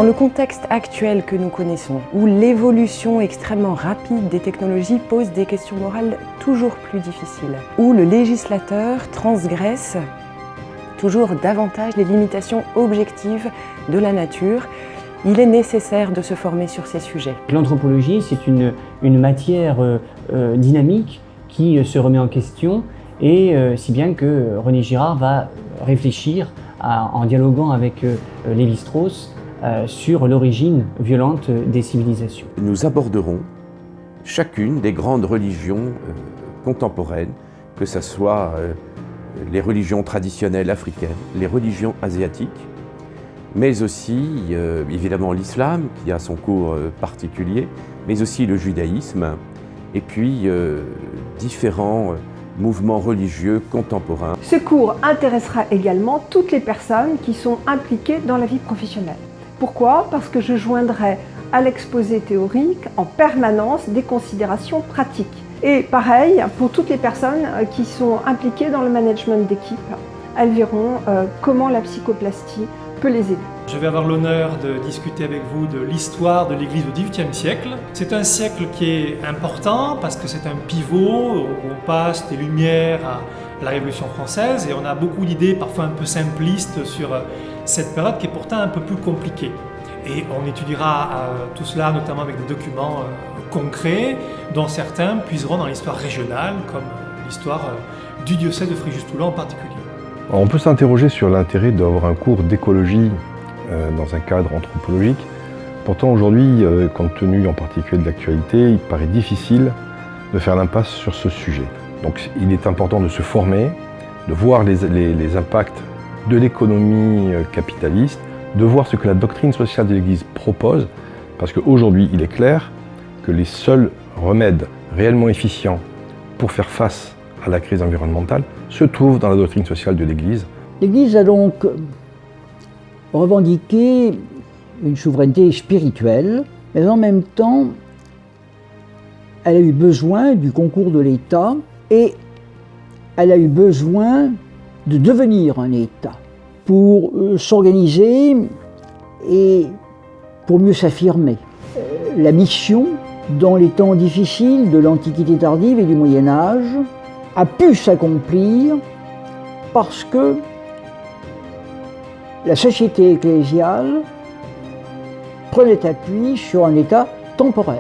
Dans le contexte actuel que nous connaissons, où l'évolution extrêmement rapide des technologies pose des questions morales toujours plus difficiles, où le législateur transgresse toujours davantage les limitations objectives de la nature, il est nécessaire de se former sur ces sujets. L'anthropologie, c'est une matière dynamique qui se remet en question, et si bien que René Girard va réfléchir en dialoguant avec Lévi-Strauss sur l'origine violente des civilisations. Nous aborderons chacune des grandes religions contemporaines, que ce soit les religions traditionnelles africaines, les religions asiatiques, mais aussi évidemment l'islam qui a son cours particulier, mais aussi le judaïsme, et puis différents mouvements religieux contemporains. Ce cours intéressera également toutes les personnes qui sont impliquées dans la vie professionnelle. Pourquoi ? Parce que je joindrai à l'exposé théorique en permanence des considérations pratiques. Et pareil pour toutes les personnes qui sont impliquées dans le management d'équipe. Elles verront comment la psychoplastie peut les aider. Je vais avoir l'honneur de discuter avec vous de l'histoire de l'Église au XVIIIe siècle. C'est un siècle qui est important parce que c'est un pivot où on passe des Lumières à la Révolution française et on a beaucoup d'idées parfois un peu simplistes sur cette période qui est pourtant un peu plus compliquée. Et on étudiera tout cela notamment avec des documents concrets dont certains puiseront dans l'histoire régionale comme l'histoire du diocèse de Fréjus-Toulon en particulier. On peut s'interroger sur l'intérêt d'avoir un cours d'écologie dans un cadre anthropologique. Pourtant aujourd'hui, compte tenu en particulier de l'actualité, il paraît difficile de faire l'impasse sur ce sujet. Donc il est important de se former, de voir les impacts de l'économie capitaliste, de voir ce que la doctrine sociale de l'Église propose, parce qu'aujourd'hui il est clair que les seuls remèdes réellement efficients pour faire face à la crise environnementale se trouvent dans la doctrine sociale de l'Église. L'Église a donc revendiqué une souveraineté spirituelle, mais en même temps, elle a eu besoin du concours de l'État et elle a eu besoin de devenir un État pour s'organiser et pour mieux s'affirmer. La mission, dans les temps difficiles de l'Antiquité tardive et du Moyen-Âge, a pu s'accomplir parce que la société ecclésiale prenait appui sur un État temporel.